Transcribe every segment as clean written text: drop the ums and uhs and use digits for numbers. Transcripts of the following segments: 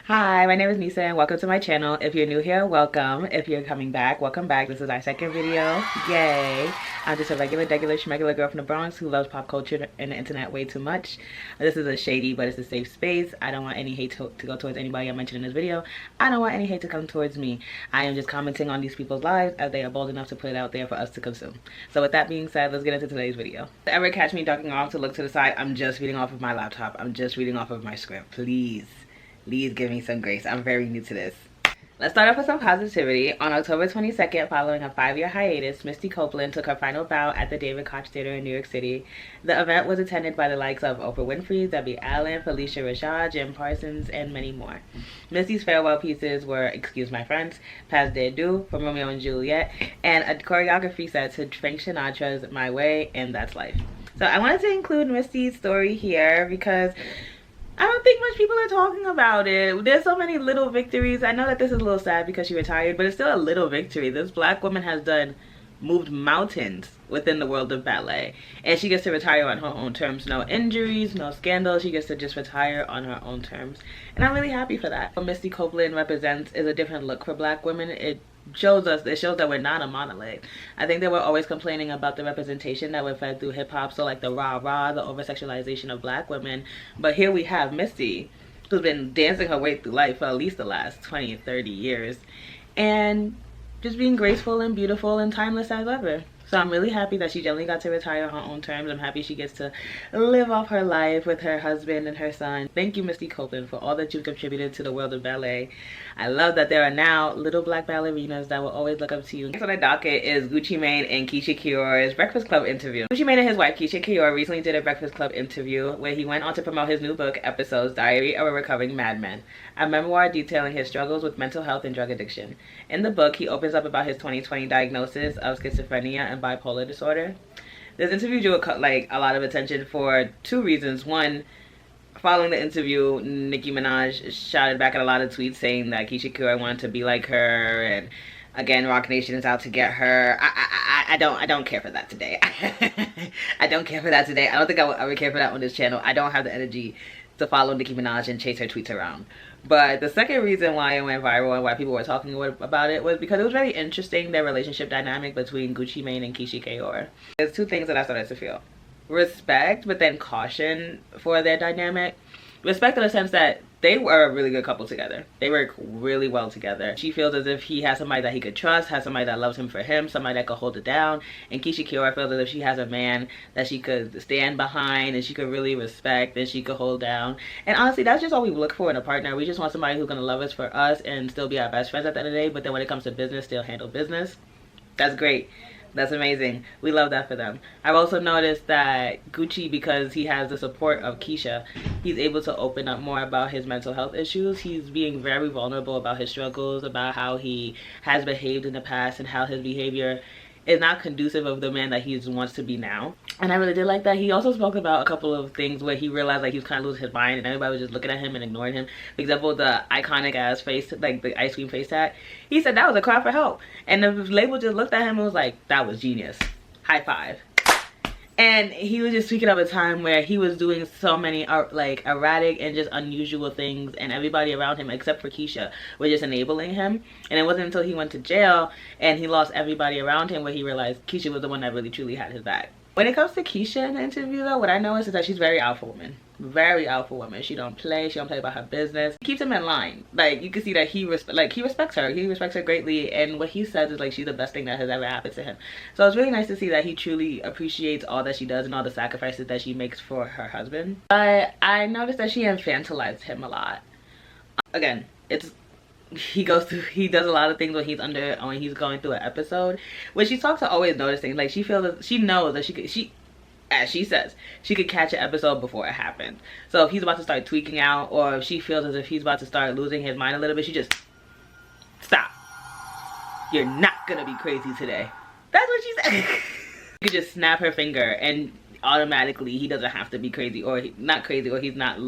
Hi, my name is Nisa and welcome to my channel. If you're new here, welcome. If you're coming back, welcome back. This is our second video. Yay! I'm just a regular schmegular girl from the Bronx who loves pop culture and the internet way too much. This is a shady, but it's a safe space. I don't want any hate to go towards anybody I mentioned in this video. I don't want any hate to come towards me. I am just commenting on these people's lives as they are bold enough to put it out there for us to consume. So with that being said, let's get into today's video. If you ever catch me ducking off to look to the side, I'm just reading off of my laptop. I'm just reading off of my script. Please give me some grace. I'm very new to this. Let's start off with some positivity. On October 22nd, following a 5-year hiatus, Misty Copeland took her final bow at the David Koch Theater in New York City. The event was attended by the likes of Oprah Winfrey, Debbie Allen, Felicia Rashad, Jim Parsons, and many more. Misty's farewell pieces were Excuse My Friends, Pas de Deux from Romeo and Juliet, and a choreography set to Frank Sinatra's My Way and That's Life. So I wanted to include Misty's story here because I don't think much people are talking about it. There's so many little victories. I know that this is a little sad because she retired, but it's still a little victory. This black woman has moved mountains within the world of ballet. And she gets to retire on her own terms. No injuries, no scandals. She gets to just retire on her own terms. And I'm really happy for that. What Misty Copeland represents is a different look for black women. It shows that we're not a monolith. I think they were always complaining about the representation that we're fed through hip-hop, so like the rah-rah, the over-sexualization of black women. But here we have Misty, who's been dancing her way through life for at least the last 20 or 30 years, and just being graceful and beautiful and timeless as ever. So I'm really happy that she generally got to retire on her own terms. I'm happy she gets to live off her life with her husband and her son. Thank you, Misty Copeland, for all that you've contributed to the world of ballet. I love that there are now little black ballerinas that will always look up to you. Next on the docket is Gucci Mane and Keke'S Breakfast Club interview. Gucci Mane and his wife, Keke'S, recently did a Breakfast Club interview where he went on to promote his new book, Episodes, Diary of a Recovering Madman, a memoir detailing his struggles with mental health and drug addiction. In the book, he opens up about his 2020 diagnosis of schizophrenia and bipolar disorder. This interview drew a lot of attention for two reasons. One, following the interview, Nicki Minaj shouted back at a lot of tweets saying that Keyshia wanted to be like her, and again, Rock Nation is out to get her. I don't care for that today. I don't care for that today. I don't think I will ever care for that on this channel. I don't have the energy to follow Nicki Minaj and chase her tweets around. But the second reason why it went viral and why people were talking about it was because it was very interesting, their relationship dynamic between Gucci Mane and Keke'S. There's two things that I started to feel. Respect, but then caution for their dynamic. Respect in the sense that they were a really good couple together. They work really well together. She feels as if he has somebody that he could trust, has somebody that loves him for him, somebody that could hold it down. And Keke'S feels as if she has a man that she could stand behind and she could really respect and she could hold down. And honestly, that's just all we look for in a partner. We just want somebody who's gonna love us for us and still be our best friends at the end of the day, but then when it comes to business, still handle business. That's great. That's amazing. We love that for them. I've also noticed that Gucci, because he has the support of Keyshia, he's able to open up more about his mental health issues. He's being very vulnerable about his struggles, about how he has behaved in the past and how his behavior is not conducive of the man that he wants to be now. And I really did like that. He also spoke about a couple of things where he realized like he was kind of losing his mind and everybody was just looking at him and ignoring him. For example, the iconic ass face, like the ice cream face tag. He said that was a cry for help. And the label just looked at him and was like, that was genius. High five. And he was just speaking of a time where he was doing so many like erratic and just unusual things, and everybody around him except for Keyshia were just enabling him. And it wasn't until he went to jail and he lost everybody around him where he realized Keyshia was the one that really truly had his back. When it comes to Keyshia in the interview though, what I noticed is that she's very alpha woman. Very alpha woman. She don't play about her business. She keeps him in line. Like you can see that he respects her. He respects her greatly, and what he says is like she's the best thing that has ever happened to him. So it's really nice to see that he truly appreciates all that she does and all the sacrifices that she makes for her husband. But I noticed that she infantilized him a lot. Again, he does a lot of things when he's going through an episode. When she talks, I always notice things. Like she knows that as she says, she could catch an episode before it happened. So if he's about to start tweaking out, or if she feels as if he's about to start losing his mind a little bit, she just, stop. You're not gonna be crazy today. That's what she said. You could just snap her finger and automatically he doesn't have to be crazy, or not crazy, or he's not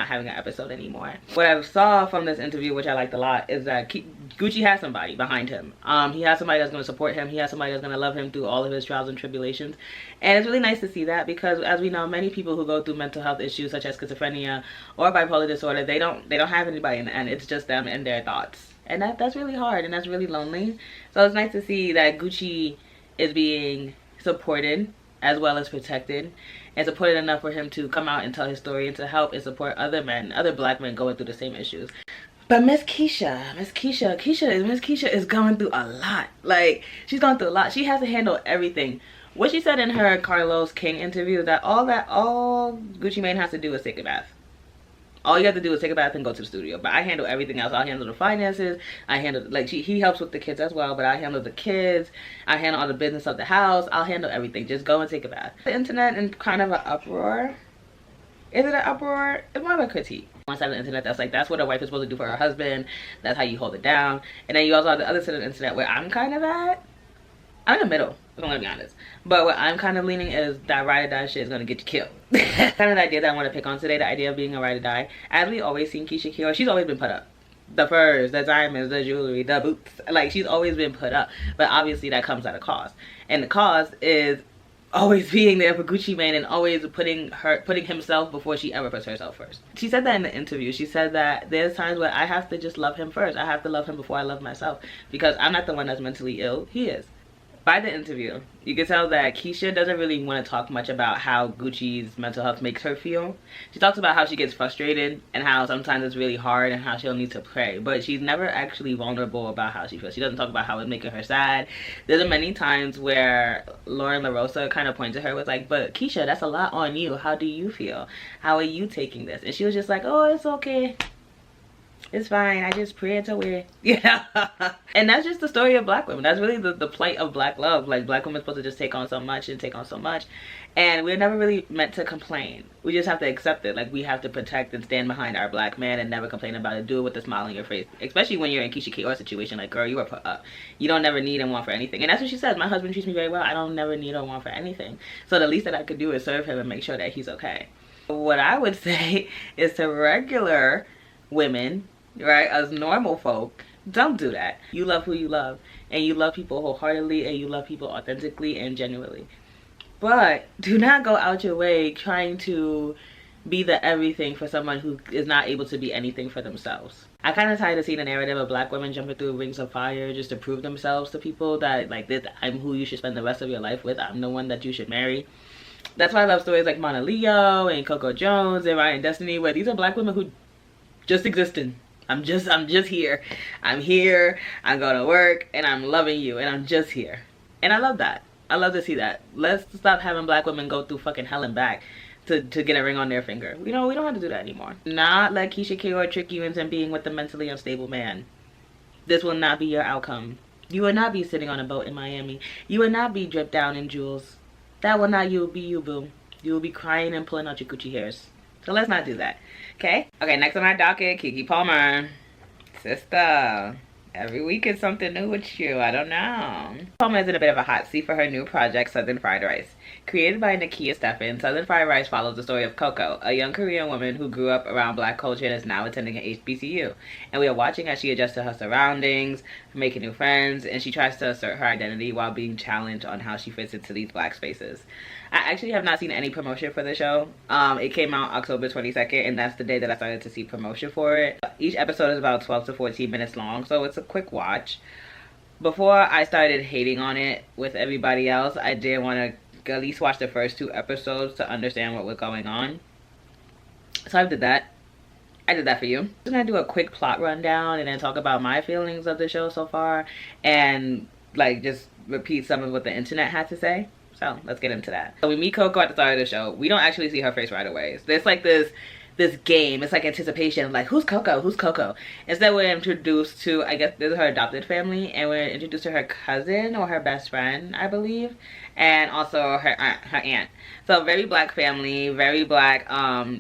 having an episode anymore. What I saw from this interview, which I liked a lot, is that Gucci has somebody behind him. He has somebody that's going to support him. He has somebody that's going to love him through all of his trials and tribulations. And it's really nice to see that, because as we know, many people who go through mental health issues such as schizophrenia or bipolar disorder, they don't have anybody in the end. It's just them and their thoughts. And that's really hard, and that's really lonely. So it's nice to see that Gucci is being supported as well as protected, and supported enough for him to come out and tell his story and to help and support other men, other black men going through the same issues. But Miss Keyshia is going through a lot. Like, she's going through a lot. She has to handle everything. What she said in her Carlos King interview is that all Gucci Mane has to do is take a bath. All you have to do is take a bath and go to the studio. But I handle everything else. I'll handle the finances. I handle, like, he helps with the kids as well, but I handle the kids. I handle all the business of the house. I'll handle everything. Just go and take a bath. The internet in kind of an uproar. Is it an uproar? It's more of a critique. One side of the internet that's like, that's what a wife is supposed to do for her husband. That's how you hold it down. And then you also have the other side of the internet where I'm kind of at. I'm in the middle, if I'm gonna be honest. But what I'm kind of leaning is that ride or die shit is gonna get you killed. Kind of the idea that I want to pick on today, the idea of being a ride or die. As we always seen Keyshia, she's always been put up. The furs, the diamonds, the jewelry, the boots. Like, she's always been put up. But obviously that comes at a cost. And the cost is always being there for Gucci Mane and always putting himself before she ever puts herself first. She said that in the interview. She said that there's times where I have to just love him first. I have to love him before I love myself, because I'm not the one that's mentally ill. He is. By the interview, you can tell that Keyshia doesn't really want to talk much about how Gucci's mental health makes her feel. She talks about how she gets frustrated and how sometimes it's really hard and how she'll need to pray. But she's never actually vulnerable about how she feels. She doesn't talk about how it's making her sad. There's many times where Lauren LaRosa kind of pointed to her, was like, but Keyshia, that's a lot on you. How do you feel? How are you taking this? And she was just like, oh, it's okay. It's fine. I just pray until we're, yeah. And that's just the story of black women. That's really the plight of black love. Like, black women are supposed to just take on so much and take on so much. And we're never really meant to complain. We just have to accept it. Like, we have to protect and stand behind our black man and never complain about it. Do it with a smile on your face. Especially when you're in Keyshia situation. Like, girl, you are put up. You don't never need and want for anything. And that's what she says. My husband treats me very well. I don't never need or want for anything. So the least that I could do is serve him and make sure that he's okay. What I would say is to regular women, right, as normal folk, don't do that. You love who you love, and you love people wholeheartedly, and you love people authentically and genuinely. But do not go out your way trying to be the everything for someone who is not able to be anything for themselves. I kind of tired of seeing the narrative of black women jumping through rings of fire just to prove themselves to people that, like, this, I'm who you should spend the rest of your life with. I'm the one that you should marry. That's why I love stories like Mona Leo and Coco Jones and Ryan Destiny, where these are black women who just existed. I'm just here. I'm here. I'm going to work, and I'm loving you, and I'm just here. And I love that. I love to see that. Let's stop having black women go through fucking hell and back to get a ring on their finger. You know, we don't have to do that anymore. Not let Keyshia trick you into being with the mentally unstable man. This will not be your outcome. You will not be sitting on a boat in Miami. You will not be dripped down in jewels. That will not be you, boo. You will be crying and pulling out your Gucci hairs. So let's not do that. Okay, next on our docket, Keke Palmer. Sister, every week is something new with you. I don't know. Palmer is in a bit of a hot seat for her new project, Southern Fried Rice. Created by Nakia Steffen, Southern Fried Rice follows the story of Coco, a young Korean woman who grew up around black culture and is now attending an HBCU. And we are watching as she adjusts to her surroundings, making new friends, and she tries to assert her identity while being challenged on how she fits into these black spaces. I actually have not seen any promotion for the show. It came out October 22nd, and that's the day that I started to see promotion for it. Each episode is about 12 to 14 minutes long, so it's a quick watch. Before I started hating on it with everybody else, I did want to at least watch the first 2 episodes to understand what was going on. So I did that. I did that for you. I'm just gonna do a quick plot rundown and then talk about my feelings of the show so far, and like just repeat some of what the internet had to say. So let's get into that. So we meet Coco at the start of the show. We don't actually see her face right away. So there's like this game. It's like anticipation. Like, who's Coco? Who's Coco? Instead, we're introduced to, I guess this is her adopted family, and we're introduced to her cousin or her best friend, I believe, and also her aunt. So very black family, very black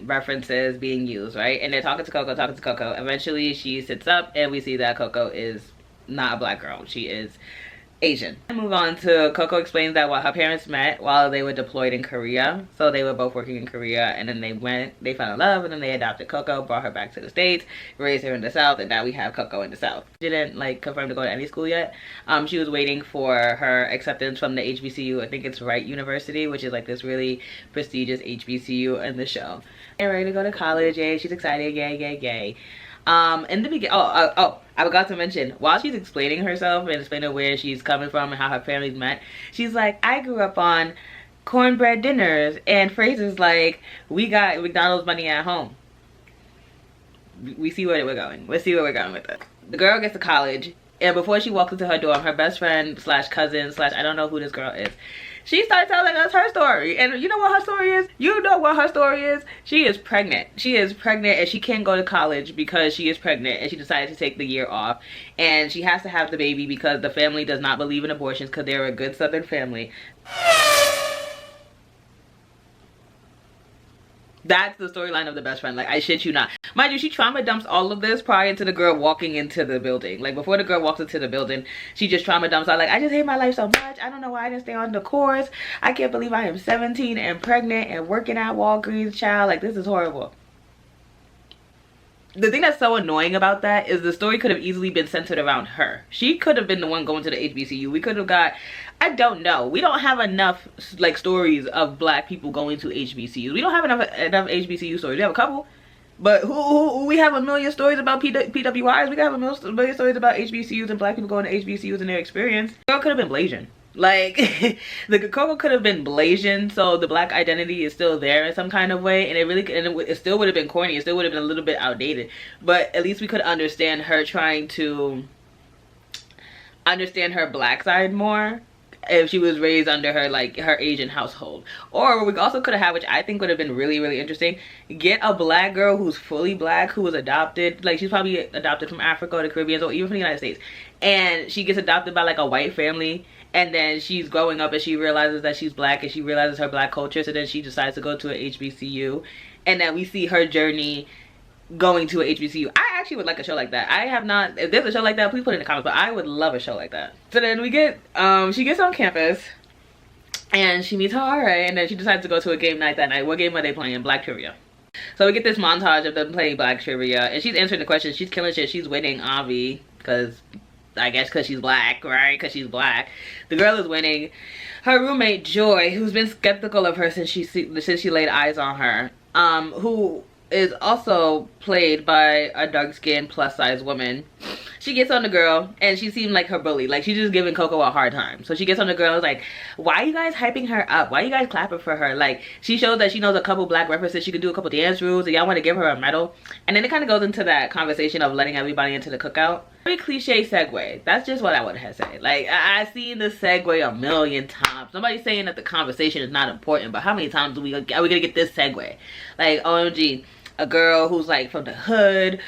references being used, right? And they're talking to Coco. Eventually, she sits up, and we see that Coco is not a black girl. She is Asian. Move on to Coco explains that while her parents met while they were deployed in Korea. So they were both working in Korea, and then they fell in love, and then they adopted Coco, brought her back to the States, raised her in the South, and now we have Coco in the South. She didn't like confirm to go to any school yet. She was waiting for her acceptance from the HBCU. I think it's Wright University, which is like this really prestigious HBCU in the show. And ready to go to college. Yay, she's excited. Yay, yay, yay. In the beginning, I forgot to mention, while she's explaining herself and explaining where she's coming from and how her family's met, she's like, I grew up on cornbread dinners, and phrases like, we got McDonald's money at home. We see where we're going. Let's see where we're going with this. The girl gets to college, and before she walks into her dorm, her best friend slash cousin slash I don't know who this girl is, she started telling us her story. And you know what her story is? You know what her story is? She is pregnant. She is pregnant, and she can't go to college because she is pregnant, and she decided to take the year off. And she has to have the baby because the family does not believe in abortions because they're a good Southern family. That's the storyline of the best friend. Like, I shit you not. Mind you, she trauma dumps all of this prior to the girl walking into the building. Like, before the girl walks into the building, she just trauma dumps out. Like, I just hate my life so much. I don't know why I didn't stay on the course. I can't believe I am 17 and pregnant and working at Walgreens, child. Like, this is horrible. The thing that's so annoying about that is the story could have easily been centered around her. She could have been the one going to the HBCU. We could have got, I don't know. We don't have enough like stories of black people going to HBCUs. We don't have enough HBCU stories. We have a couple. But who we have a million stories about PWIs. We got a million stories about HBCUs and black people going to HBCUs and their experience. Girl could have been Blasian. Like, the Coco could have been Blasian, so the black identity is still there in some kind of way, and it still would have been corny. It still would have been a little bit outdated, but at least we could understand her trying to understand her black side more if she was raised under her like her Asian household. Or we also could have had, which I think would have been really, really interesting, get a black girl who's fully black, who was adopted. Like, she's probably adopted from Africa or the Caribbean or even from the United States, and she gets adopted by like a white family. And then she's growing up and she realizes that she's black and she realizes her black culture. So then she decides to go to an HBCU. And then we see her journey going to an HBCU. I actually would like a show like that. I have not, if there's a show like that, please put it in the comments. But I would love a show like that. So then we get, she gets on campus and she meets her RA, and then she decides to go to a game night that night. What game are they playing? Black Trivia. So we get this montage of them playing Black Trivia, and she's answering the questions. She's killing shit. She's winning, Avi, because I guess because she's black, right? Because she's black. The girl is winning. Her roommate, Joy, who's been skeptical of her since she laid eyes on her, who is also played by a dark-skinned plus-size woman. She gets on the girl, and she seemed like her bully. Like, she's just giving Coco a hard time. So she gets on the girl and is like, why are you guys hyping her up? Why are you guys clapping for her? Like, she shows that she knows a couple black references. She can do a couple dance rules, and y'all want to give her a medal. And then it kind of goes into that conversation of letting everybody into the cookout. Very cliche segue. That's just what I would have said. Like, I've seen the segue a million times. Somebody's saying that the conversation is not important, but how many times are we gonna get this segue? Like, OMG, a girl who's like from the hood,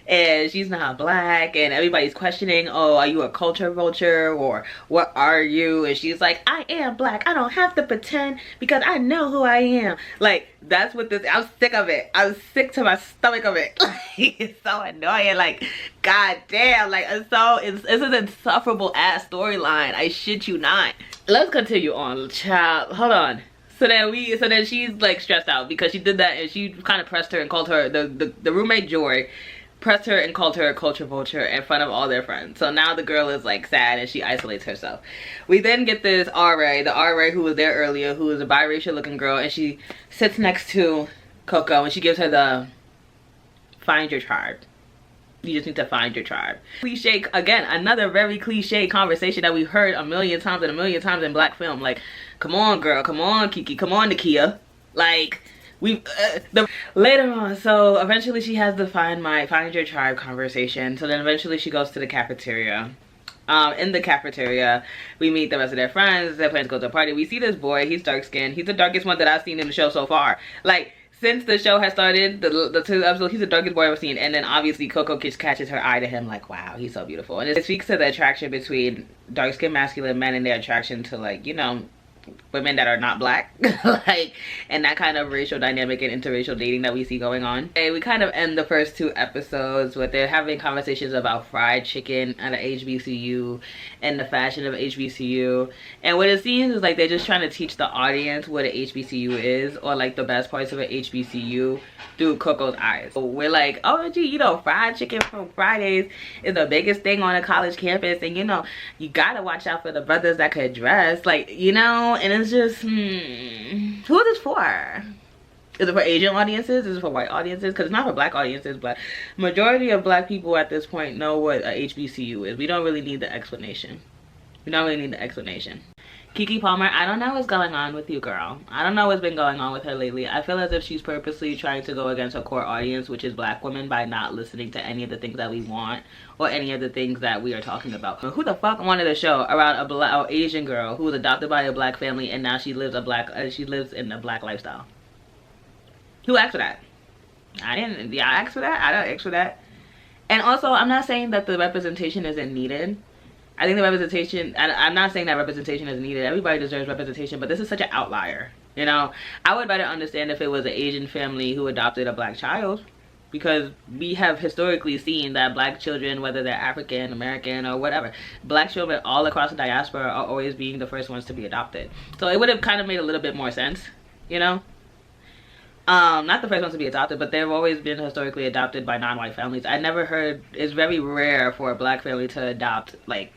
and she's not black, and everybody's questioning, oh, are you a culture vulture, or what are you? And she's like, I am black. I don't have to pretend because I know who I am. Like, that's what this, I'm sick of it. I'm sick to my stomach of it. Like, it's so annoying. Like, god damn, like, it's an insufferable ass storyline. I shit you not. Let's continue on, child. Hold on. So then she's like stressed out because she did that, and she kind of pressed her and called her, the roommate Joy pressed her and called her a culture vulture in front of all their friends. So now the girl is like sad and she isolates herself. We then get this RA, the RA who was there earlier, who is a biracial looking girl, and she sits next to Coco and she gives her the find your tribe. You just need to find your tribe. Cliche, again, another very cliche conversation that we've heard a million times in black film. Like, come on, girl, come on, Kiki, come on, Nakia. Like, later on, so eventually she has the find your tribe conversation. So then eventually she goes to the cafeteria. In the cafeteria, we meet the rest of their friends. Their plans go to a party. We see this boy. He's dark skinned. He's the darkest one that I've seen in the show so far. Like, since the show has started, the 2 episodes, he's the darkest boy I've ever seen. And then obviously Coco catches her eye to him, like, wow, he's so beautiful. And it speaks to the attraction between dark-skinned masculine men and their attraction to, like, you know, women that are not black, like, and that kind of racial dynamic and interracial dating that we see going on. Okay, we kind of end the first 2 episodes with they're having conversations about fried chicken at an HBCU and the fashion of HBCU, and what it seems is like they're just trying to teach the audience what an HBCU is, or like the best parts of an HBCU through Coco's eyes. So we're like, oh gee, you know, fried chicken from Fridays is the biggest thing on a college campus, and you know, you gotta watch out for the brothers that could dress, like, you know, and it's just, who is this for? Is it for Asian audiences? Is it for white audiences? Because it's not for black audiences, but majority of black people at this point know what a HBCU is. We don't really need the explanation. We don't really need the explanation. Keke Palmer, I don't know what's going on with you, girl. I don't know what's been going on with her lately. I feel as if she's purposely trying to go against her core audience, which is black women, by not listening to any of the things that we want or any of the things that we are talking about. Who the fuck wanted a show around a black Asian girl who was adopted by a black family and now she lives in a black lifestyle? Who asked for that? I didn't. Yeah, I asked for that. I don't ask for that. And also, I'm not saying that the representation isn't needed. I think the representation, I'm not saying that representation is needed. Everybody deserves representation, but this is such an outlier. You know, I would better understand if it was an Asian family who adopted a black child, because we have historically seen that black children, whether they're African, American, or whatever, black children all across the diaspora are always being the first ones to be adopted. So it would have kind of made a little bit more sense, you know? Not the first ones to be adopted, but they've always been historically adopted by non-white families. I never heard, it's very rare for a black family to adopt, like,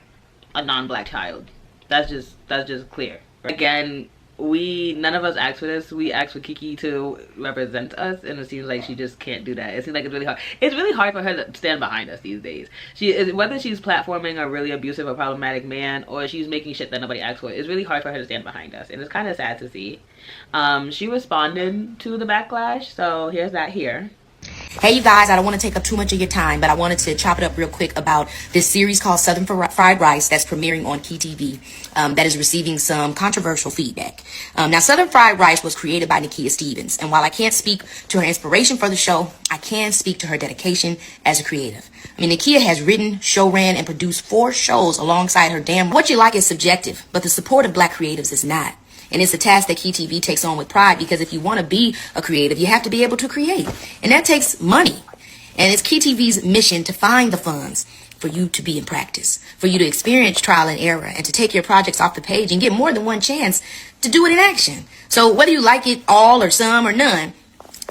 a non-black child. That's just clear. Again, none of us asked for this. We asked for Keke to represent us, and it seems like she just can't do that. It seems like it's really hard. It's really hard for her to stand behind us these days. Whether she's platforming a really abusive or problematic man, or she's making shit that nobody asked for, it's really hard for her to stand behind us, and it's kind of sad to see. She responded to the backlash, so here's that here. Hey you guys, I don't want to take up too much of your time, but I wanted to chop it up real quick about this series called Southern Fried Rice that's premiering on Key TV, that is receiving some controversial feedback. Now, Southern Fried Rice was created by Keyshia Stevens, and while I can't speak to her inspiration for the show, I can speak to her dedication as a creative. I mean, Keyshia has written, show ran, and produced 4 shows alongside her damn. What you like is subjective, but the support of black creatives is not. And it's a task that Key TV takes on with pride, because if you want to be a creative, you have to be able to create. And that takes money. And it's Key TV's mission to find the funds for you to be in practice, for you to experience trial and error, and to take your projects off the page and get more than one chance to do it in action. So whether you like it all or some or none,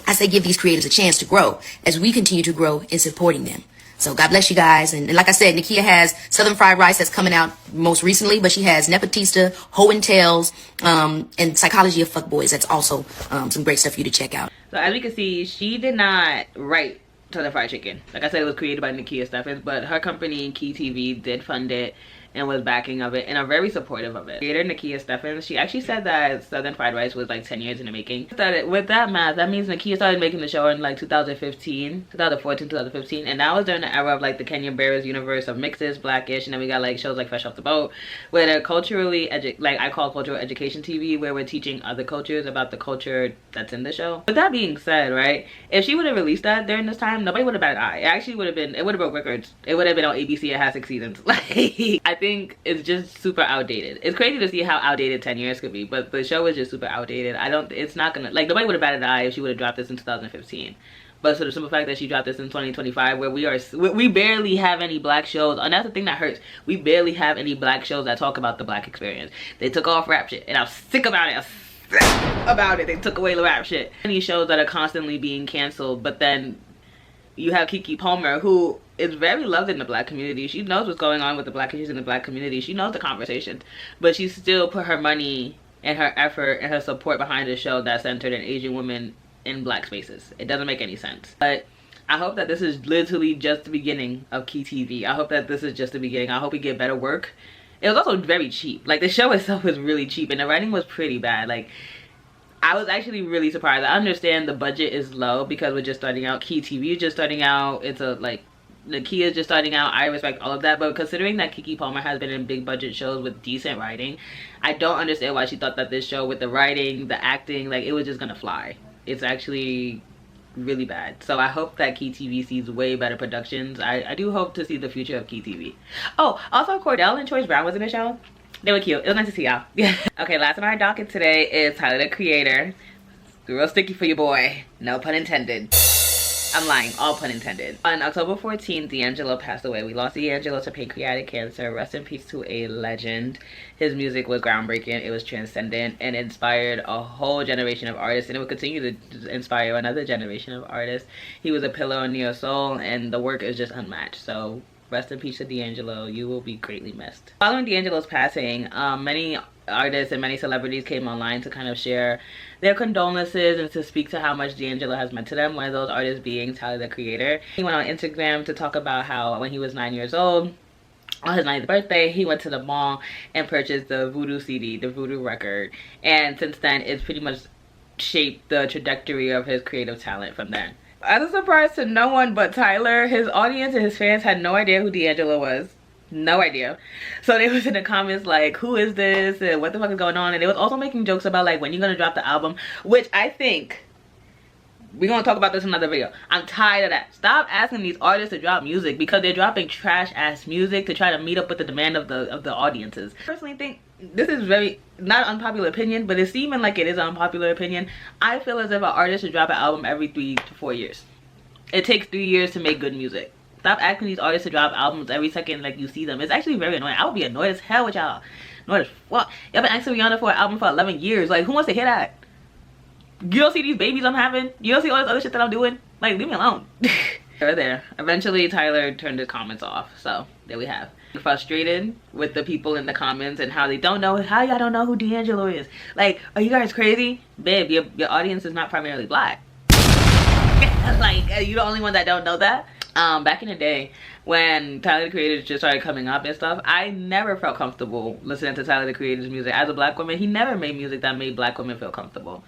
I say give these creatives a chance to grow as we continue to grow in supporting them. So God bless you guys. And like I said, Keyshia has Southern Fried Rice that's coming out most recently, but she has Nepotista, Ho and Tails, and Psychology of Fuckboys. That's also some great stuff for you to check out. So as we can see, she did not write Southern Fried Chicken. Like I said, it was created by Keyshia Stevens, but her company, Key TV, did fund it and was backing of it and are very supportive of it. Creator Keyshia Stevens, she actually said that Southern Fried Rice was like 10 years in the making. With that math, that means Keyshia started making the show in like 2014, 2015, and that was during the era of like the Kenya Barris universe of mixes, blackish, and then we got like shows like Fresh Off the Boat, where they're culturally, like I call cultural education TV, where we're teaching other cultures about the culture that's in the show. With that being said, right, if she would have released that during this time, nobody would have batted an eye. It actually would have been, it would have broke records. It would have been on ABC. It has 6 seasons. Like, I think it's just super outdated. It's crazy to see how outdated 10 years could be, but the show is just super outdated. It's not gonna, like, nobody would have batted an eye if she would have dropped this in 2015. But so the simple fact that she dropped this in 2025, where we barely have any black shows, and that's the thing that hurts. We barely have any black shows that talk about the black experience. They took off rap shit, and I'm sick about it. They took away the rap shit. Any shows that are constantly being canceled, but then you have Keke Palmer, who is very loved in the black community. She knows what's going on with the black issues in the black community. She knows the conversations, but she still put her money and her effort and her support behind a show that's centered in Asian women in black spaces. It doesn't make any sense. But I hope that this is literally just the beginning of Key TV. I hope that this is just the beginning. I hope we get better work. It was also very cheap. Like, the show itself was really cheap, and the writing was pretty bad. Like, I was actually really surprised. I understand the budget is low because we're just starting out. Key TV is just starting out. It's a, like, the Key is just starting out. I respect all of that, but considering that Keke Palmer has been in big budget shows with decent writing, I don't understand why she thought that this show, with the writing, the acting, like, it was just gonna fly. It's actually really bad. So I hope that Key TV sees way better productions. I do hope to see the future of Key TV. Oh, also Cordell and Choice Brown was in the show. They were cute. It was nice to see y'all. Okay, last on our docket today is Tyler the Creator. Real sticky for your boy. No pun intended. I'm lying, all pun intended. On October 14th, D'Angelo passed away. We lost D'Angelo to pancreatic cancer. Rest in peace to a legend. His music was groundbreaking. It was transcendent and inspired a whole generation of artists, and it will continue to inspire another generation of artists. He was a pillar in neo soul, and the work is just unmatched. So rest in peace to D'Angelo. You will be greatly missed. Following D'Angelo's passing, many artists and many celebrities came online to kind of share their condolences and to speak to how much D'Angelo has meant to them. One of those artists being Tyler the Creator. He went on Instagram to talk about how when he was 9 years old, on his 9th birthday, he went to the mall and purchased the Voodoo CD, the Voodoo record, and since then it's pretty much shaped the trajectory of his creative talent from then. As a surprise to no one but Tyler, his audience and his fans had no idea who D'Angelo was. No idea. So they was in the comments like, who is this and what the fuck is going on? And they was also making jokes about like, when you're gonna drop the album, which I think we're gonna talk about this in another video. I'm tired of that. Stop asking these artists to drop music because they're dropping trash ass music to try to meet up with the demand of the audiences. I personally think this is very not unpopular opinion, but it's seeming like it is an unpopular opinion. I feel as if an artist should drop an album every 3 to 4 years. It takes 3 years to make good music. Stop asking these artists to drop albums every second like you see them. It's actually very annoying. I would be annoyed as hell with y'all. Annoyed as fuck. Y'all been asking Rihanna for an album for 11 years. Like, who wants to hear that? You don't see these babies I'm having? You don't see all this other shit that I'm doing? Like, leave me alone. There. Eventually, Tyler turned his comments off. So, there we have. Frustrated with the people in the comments and how they don't know, how y'all don't know who D'Angelo is. Like, are you guys crazy? Babe, your audience is not primarily black. Like, are you the only one that don't know that? Back in the day when Tyler the Creator just started coming up and stuff, I never felt comfortable listening to Tyler the Creator's music. As a black woman, he never made music that made black women feel comfortable.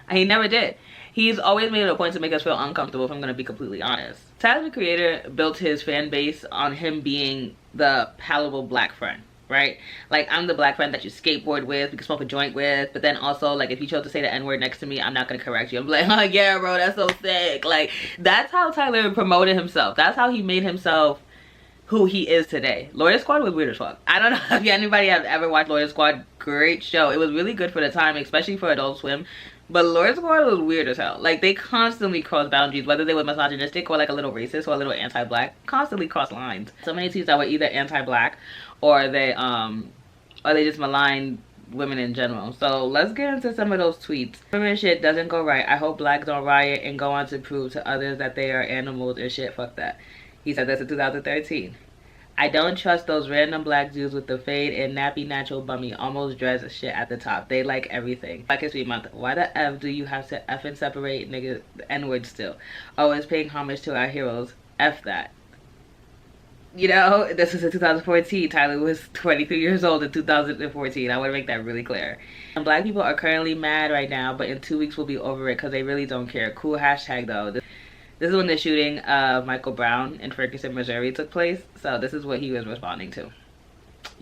He never did. He's always made it a point to make us feel uncomfortable, if I'm going to be completely honest. Tyler the Creator built his fan base on him being the palatable black friend, right? Like, I'm the black friend that you skateboard with, we can smoke a joint with, but then also, like, if you chose to say the N-word next to me, I'm not going to correct you. I'm like, oh yeah, bro, that's so sick. Like, that's how Tyler promoted himself. That's how he made himself who he is today. Lawyer Squad was weird as fuck. I don't know if anybody has ever watched Lawyer Squad. Great show. It was really good for the time, especially for Adult Swim. But Lawyer Squad was weird as hell. Like, they constantly crossed boundaries, whether they were misogynistic or like a little racist or a little anti-black. Constantly crossed lines. So many tweets that were either anti-black or they just maligned women in general. So let's get into some of those tweets. Women shit doesn't go right. I hope blacks don't riot and go on to prove to others that they are animals and shit. Fuck that. He said this in 2013. I don't trust those random black dudes with the fade and nappy natural bummy almost dress shit at the top. They like everything. Black History Month. Why the F do you have to F and separate niggas N-word still? Always paying homage to our heroes. F that. You know, this was in 2014. Tyler was 23 years old in 2014. I want to make that really clear. And black people are currently mad right now, but in 2 weeks we'll be over it because they really don't care. Cool hashtag though. This is when the shooting of Michael Brown in Ferguson, Missouri took place. So this is what he was responding to.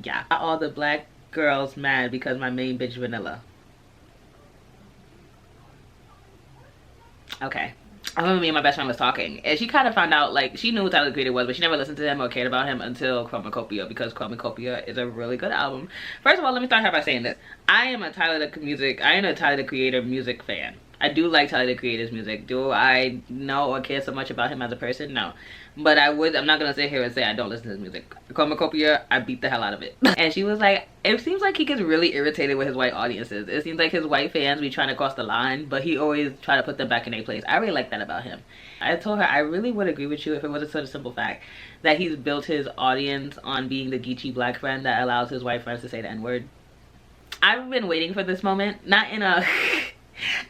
Yeah. All the black girls mad because my main bitch vanilla. Okay. I remember me and my best friend was talking, and she kind of found out, like, she knew who Tyler the Creator was, but she never listened to him or cared about him until Chromacopia, because Chromacopia is a really good album. First of all, let me start here by saying this. I am a Tyler the Creator music fan. I do like Tyler the Creator's music. Do I know or care so much about him as a person? No. But I'm not gonna sit here and say I don't listen to his music. Chromacopia, I beat the hell out of it. And she was like, it seems like he gets really irritated with his white audiences. It seems like his white fans be trying to cross the line, but he always try to put them back in their place. I really like that about him. I told her I really would agree with you if it wasn't such a simple fact that he's built his audience on being the geeky black friend that allows his white friends to say the N-word. I've been waiting for this moment, not in a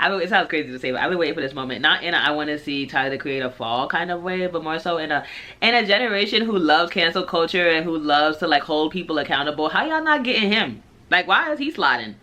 it sounds crazy to say, but I've been waiting for this moment, not in a I want to see Tyler the Creator fall kind of way, but more so in a generation who loves cancel culture and who loves to like hold people accountable. How y'all not getting him? Like, why is he sliding?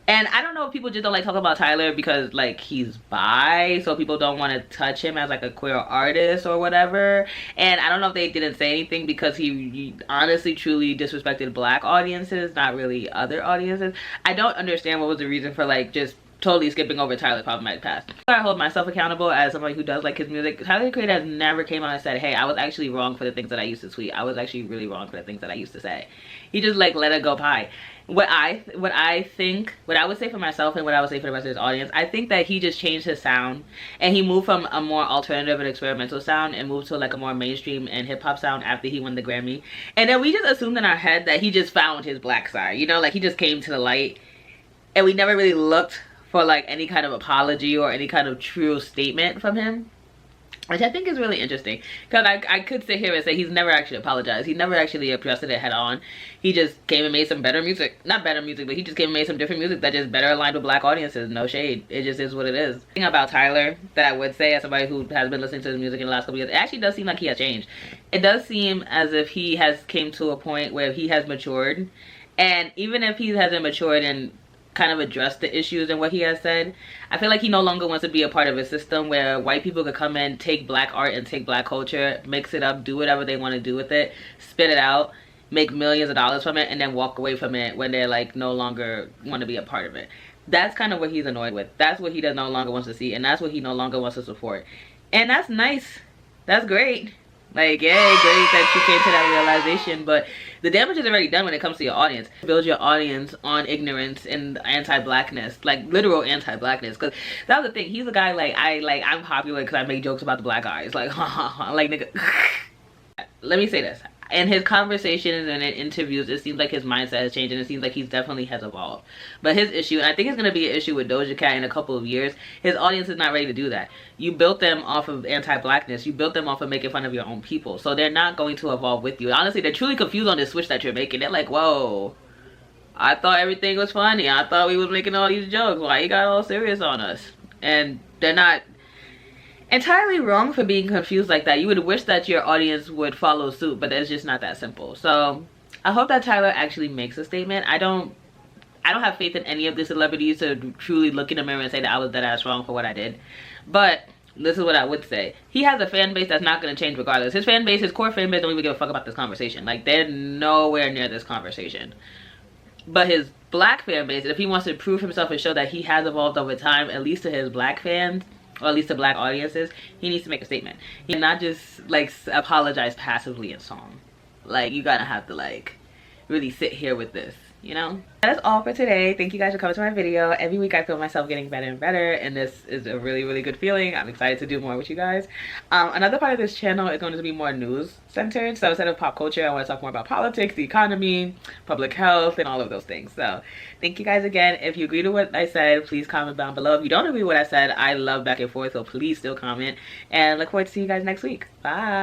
And I don't know if people just don't like talking about Tyler because like he's bi, so people don't want to touch him as like a queer artist or whatever. And I don't know if they didn't say anything because he honestly truly disrespected black audiences, not really other audiences. I don't understand what was the reason for like just totally skipping over Tyler's problematic past. I hold myself accountable as somebody who does like his music. Tyler the Creator has never came out and said, hey, I was actually wrong for the things that I used to tweet. I was actually really wrong for the things that I used to say. He just like let it go pie. What I would say for myself and what I would say for the rest of his audience, I think that he just changed his sound and he moved from a more alternative and experimental sound and moved to like a more mainstream and hip-hop sound after he won the Grammy. And then we just assumed in our head that he just found his black side, you know, like he just came to the light, and we never really looked for like any kind of apology or any kind of true statement from him, which I think is really interesting, because I could sit here and say he's never actually apologized. He never actually addressed it head on. He just came and made some better music. Not better music, but he just came and made some different music that just better aligned with black audiences. No shade. It just is what it is. The thing about Tyler that I would say as somebody who has been listening to his music in the last couple years, it actually does seem like he has changed. It does seem as if he has came to a point where he has matured. And even if he hasn't matured and kind of address the issues and what he has said, I feel like he no longer wants to be a part of a system where white people could come in, take black art and take black culture, mix it up, do whatever they want to do with it, spit it out, make millions of dollars from it, and then walk away from it when they're like no longer want to be a part of it. That's kind of what he's annoyed with. That's what he no longer wants to see, and that's what he no longer wants to support. And that's nice. That's great. Like, yay, great that you came to that realization, but the damage is already done when it comes to your audience. Build your audience on ignorance and anti-blackness, like literal anti-blackness, because that was the thing. He's a guy like, I'm popular because I make jokes about the black eyes, like, ha ha ha, like, nigga. Let me say this. In his conversations and in interviews, it seems like his mindset has changed, and it seems like he definitely has evolved. But his issue, and I think it's going to be an issue with Doja Cat in a couple of years, his audience is not ready to do that. You built them off of anti-blackness. You built them off of making fun of your own people. So they're not going to evolve with you. Honestly, they're truly confused on this switch that you're making. They're like, whoa, I thought everything was funny. I thought we was making all these jokes. Why you got all serious on us? And they're not entirely wrong for being confused like that. You would wish that your audience would follow suit, but it's just not that simple. So I hope that Tyler actually makes a statement. I don't have faith in any of the celebrities to truly look in the mirror and say that I was dead ass wrong for what I did. But this is what I would say. He has a fan base that's not going to change regardless. His fan base, his core fan base, don't even give a fuck about this conversation. Like, they're nowhere near this conversation. But his black fan base, if he wants to prove himself and show that he has evolved over time, at least to his black fans, or at least to black audiences, he needs to make a statement. He cannot just like apologize passively in song. Like, you gotta have to like really sit here with this, you know? That is all for today. Thank you guys for coming to my video. Every week I feel myself getting better and better, and this is a really, really good feeling. I'm excited to do more with you guys. Another part of this channel is going to be more news centered. So instead of pop culture, I want to talk more about politics, the economy, public health, and all of those things. So thank you guys again. If you agree to what I said, please comment down below. If you don't agree with what I said, I love back and forth, so please still comment. And look forward to seeing you guys next week. Bye.